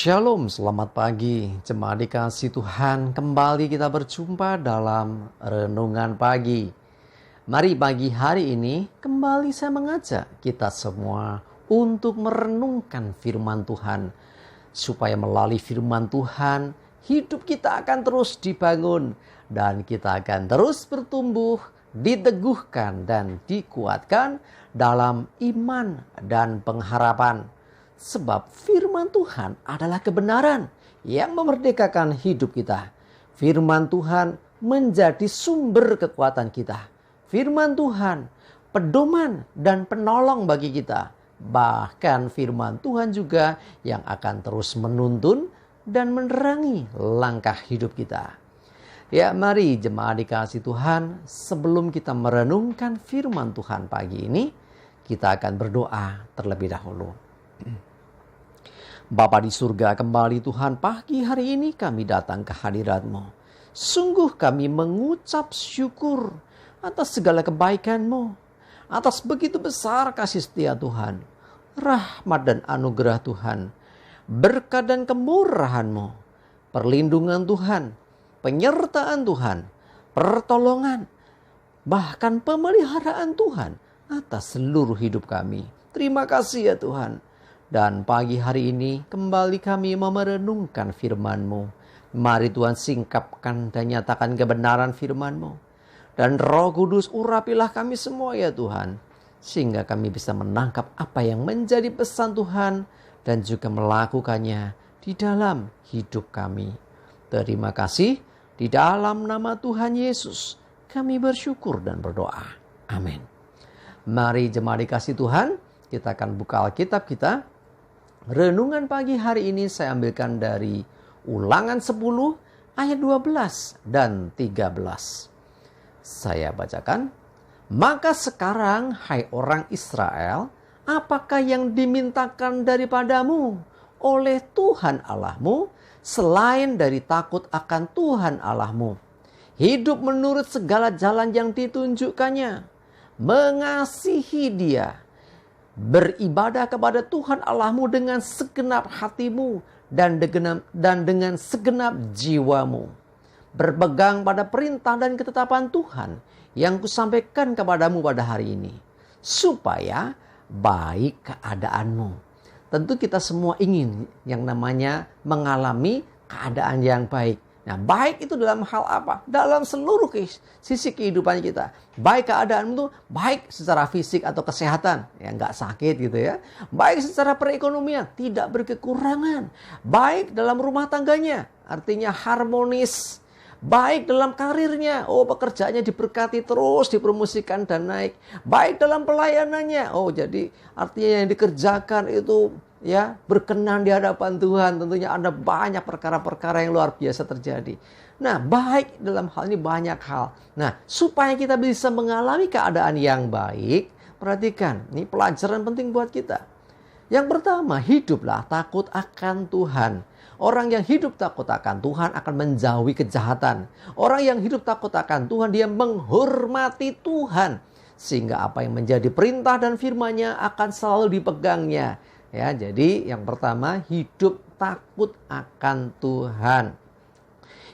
Shalom, selamat pagi. Jemaat dikasih Tuhan, kembali kita berjumpa dalam renungan pagi. Mari pagi hari ini kembali saya mengajak kita semua untuk merenungkan firman Tuhan. Supaya melalui firman Tuhan, hidup kita akan terus dibangun dan kita akan terus bertumbuh, diteguhkan dan dikuatkan dalam iman dan pengharapan. Sebab firman Tuhan adalah kebenaran yang memerdekakan hidup kita. Firman Tuhan menjadi sumber kekuatan kita. Firman Tuhan pedoman dan penolong bagi kita. Bahkan firman Tuhan juga yang akan terus menuntun dan menerangi langkah hidup kita. Ya, mari jemaat dikasih Tuhan, sebelum kita merenungkan firman Tuhan pagi ini, kita akan berdoa terlebih dahulu. Bapa di surga, kembali Tuhan, pagi hari ini kami datang ke hadirat-Mu. Sungguh kami mengucap syukur atas segala kebaikan-Mu, atas begitu besar kasih setia Tuhan, rahmat dan anugerah Tuhan, berkat dan kemurahan-Mu, perlindungan Tuhan, penyertaan Tuhan, pertolongan, bahkan pemeliharaan Tuhan atas seluruh hidup kami. Terima kasih ya Tuhan. Dan pagi hari ini kembali kami merenungkan firman-Mu. Mari Tuhan singkapkan dan nyatakan kebenaran firman-Mu. Dan Roh Kudus urapilah kami semua ya Tuhan. Sehingga kami bisa menangkap apa yang menjadi pesan Tuhan dan juga melakukannya di dalam hidup kami. Terima kasih, di dalam nama Tuhan Yesus kami bersyukur dan berdoa. Amin. Mari jemaat dikasih Tuhan, kita akan buka Alkitab kita. Renungan pagi hari ini saya ambilkan dari Ulangan 10 ayat 12 dan 13. Saya bacakan. Maka sekarang, hai orang Israel, apakah yang dimintakan daripadamu oleh Tuhan Allahmu selain dari takut akan Tuhan Allahmu? Hidup menurut segala jalan yang ditunjukkannya, mengasihi Dia, beribadah kepada Tuhan Allahmu dengan segenap hatimu dan dengan segenap jiwamu. Berpegang pada perintah dan ketetapan Tuhan yang kusampaikan kepadamu pada hari ini. Supaya baik keadaanmu. Tentu kita semua ingin yang namanya mengalami keadaan yang baik. Nah, baik itu dalam hal apa? Dalam seluruh sisi kehidupan kita. Baik keadaan itu baik secara fisik atau kesehatan, ya nggak sakit gitu ya. Baik secara perekonomian, tidak berkekurangan. Baik dalam rumah tangganya, artinya harmonis. Baik dalam karirnya, pekerjaannya diberkati terus, dipromosikan dan naik. Baik dalam pelayanannya, jadi artinya yang dikerjakan itu ya berkenan di hadapan Tuhan. Tentunya ada banyak perkara-perkara yang luar biasa terjadi. Nah, baik dalam hal ini banyak hal. Nah, supaya kita bisa mengalami keadaan yang baik, perhatikan, ini pelajaran penting buat kita. Yang pertama, hiduplah takut akan Tuhan. Orang yang hidup takut akan Tuhan akan menjauhi kejahatan. Orang yang hidup takut akan Tuhan, dia menghormati Tuhan. Sehingga apa yang menjadi perintah dan firman-Nya akan selalu dipegangnya. Ya, jadi yang pertama, hidup takut akan Tuhan.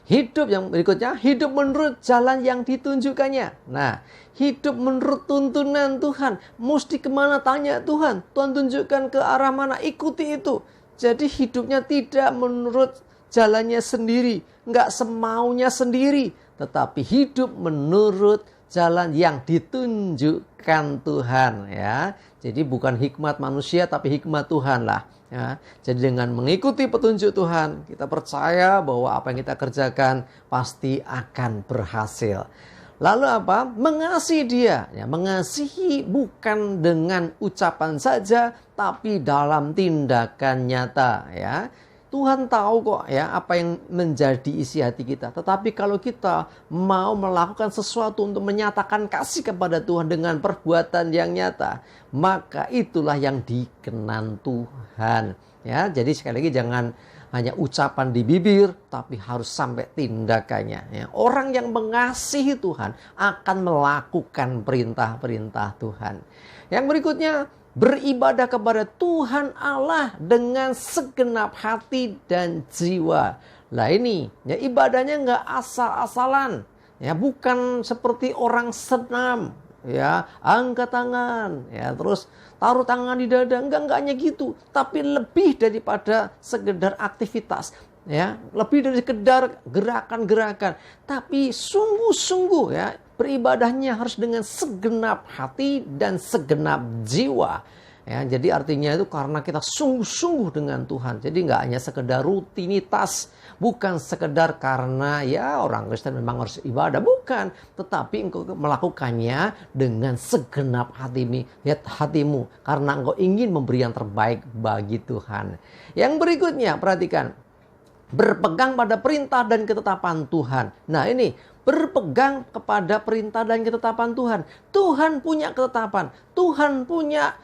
Hidup yang berikutnya, hidup menurut jalan yang ditunjukkannya. Nah, hidup menurut tuntunan Tuhan. Mesti kemana tanya Tuhan. Tuhan tunjukkan ke arah mana, ikuti itu. Jadi hidupnya tidak menurut jalannya sendiri. Enggak semaunya sendiri. Tetapi hidup menurut jalan yang ditunjukkan Tuhan. Ya. Jadi bukan hikmat manusia tapi hikmat Tuhan lah. Ya. Jadi dengan mengikuti petunjuk Tuhan, kita percaya bahwa apa yang kita kerjakan pasti akan berhasil. Lalu apa? Mengasihi Dia. Ya, mengasihi bukan dengan ucapan saja, tapi dalam tindakan nyata. Ya, Tuhan tahu kok ya apa yang menjadi isi hati kita. Tetapi kalau kita mau melakukan sesuatu untuk menyatakan kasih kepada Tuhan dengan perbuatan yang nyata, maka itulah yang dikenan Tuhan. Ya, jadi sekali lagi jangan hanya ucapan di bibir, tapi harus sampai tindakannya. Ya. Orang yang mengasihi Tuhan akan melakukan perintah-perintah Tuhan. Yang berikutnya, beribadah kepada Tuhan Allah dengan segenap hati dan jiwa. Lah ini, ya ibadahnya nggak asal-asalan, ya bukan seperti orang senam, ya angkat tangan, ya terus taruh tangan di dada, enggak hanya gitu, tapi lebih daripada sekedar aktivitas, ya lebih dari sekedar gerakan-gerakan, tapi sungguh-sungguh ya beribadahnya harus dengan segenap hati dan segenap jiwa. Ya, jadi artinya itu karena kita sungguh-sungguh dengan Tuhan. Jadi nggak hanya sekedar rutinitas, bukan sekedar karena ya orang Kristen memang harus ibadah, bukan. Tetapi engkau melakukannya dengan segenap hatimu, karena engkau ingin memberi yang terbaik bagi Tuhan. Yang berikutnya, perhatikan, berpegang pada perintah dan ketetapan Tuhan. Nah ini, berpegang kepada perintah dan ketetapan Tuhan. Tuhan punya ketetapan, Tuhan punya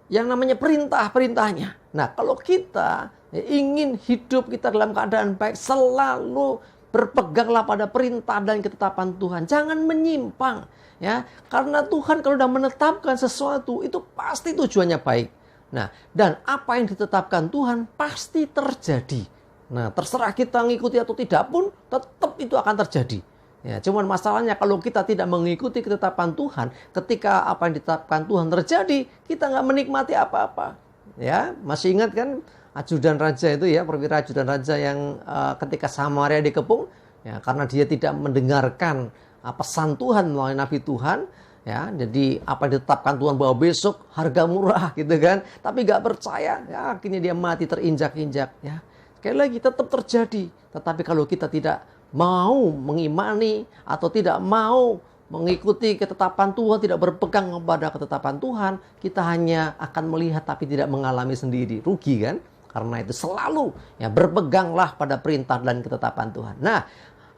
yang namanya perintah-perintahnya. Nah, kalau kita ingin hidup kita dalam keadaan baik, selalu berpeganglah pada perintah dan ketetapan Tuhan. Jangan menyimpang, ya. Karena Tuhan kalau sudah menetapkan sesuatu, itu pasti tujuannya baik. Nah, dan apa yang ditetapkan Tuhan pasti terjadi. Nah, terserah kita ngikuti atau tidak pun, tetap itu akan terjadi. Ya, cuman masalahnya kalau kita tidak mengikuti ketetapan Tuhan, ketika apa yang ditetapkan Tuhan terjadi, kita nggak menikmati apa-apa. Ya, masih ingat kan ajudan raja itu ya, perwira ajudan raja yang ketika Samaria dikepung, ya karena dia tidak mendengarkan pesan Tuhan melalui nabi Tuhan, ya jadi apa yang ditetapkan Tuhan bahwa besok harga murah gitu kan, tapi nggak percaya, ya akhirnya dia mati terinjak-injak. Ya, sekali lagi tetap terjadi. Tetapi kalau kita tidak mau mengimani atau tidak mau mengikuti ketetapan Tuhan, tidak berpegang kepada ketetapan Tuhan, kita hanya akan melihat tapi tidak mengalami sendiri. Rugi kan? Karena itu selalu ya berpeganglah pada perintah dan ketetapan Tuhan. Nah,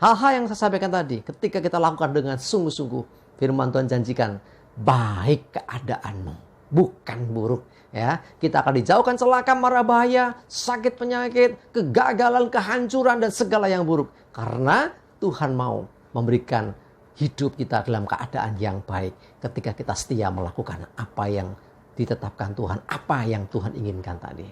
hal-hal yang saya sampaikan tadi, ketika kita lakukan dengan sungguh-sungguh, firman Tuhan janjikan baik keadaanmu, bukan buruk. Ya, kita akan dijauhkan celaka, mara bahaya, sakit penyakit, kegagalan, kehancuran dan segala yang buruk. Karena Tuhan mau memberikan hidup kita dalam keadaan yang baik ketika kita setia melakukan apa yang ditetapkan Tuhan, apa yang Tuhan inginkan tadi.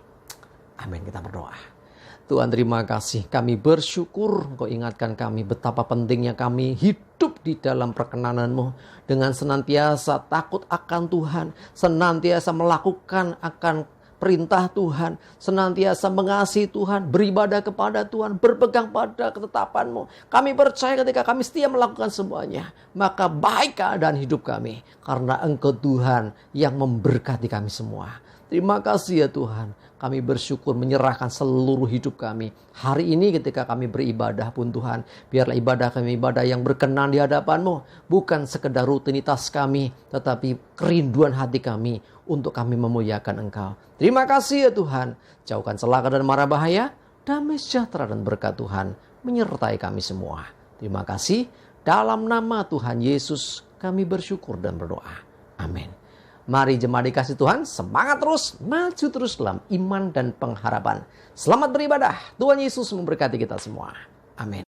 Amin, kita berdoa. Tuhan terima kasih, kami bersyukur Engkau ingatkan kami betapa pentingnya kami hidup di dalam perkenanan-Mu dengan senantiasa takut akan Tuhan, senantiasa melakukan akan perintah Tuhan, senantiasa mengasihi Tuhan, beribadah kepada Tuhan, berpegang pada ketetapan-Mu. Kami percaya ketika kami setia melakukan semuanya, maka baik keadaan hidup kami karena Engkau Tuhan yang memberkati kami semua. Terima kasih ya Tuhan. Kami bersyukur menyerahkan seluruh hidup kami. Hari ini ketika kami beribadah pun Tuhan, biarlah ibadah kami ibadah yang berkenan di hadapan-Mu. Bukan sekedar rutinitas kami, tetapi kerinduan hati kami untuk kami memuliakan Engkau. Terima kasih ya Tuhan. Jauhkan celaka dan mara bahaya, damai sejahtera dan berkat Tuhan menyertai kami semua. Terima kasih. Dalam nama Tuhan Yesus kami bersyukur dan berdoa. Amin. Mari jemaat dikasih Tuhan, semangat terus, maju terus dalam iman dan pengharapan. Selamat beribadah. Tuhan Yesus memberkati kita semua. Amin.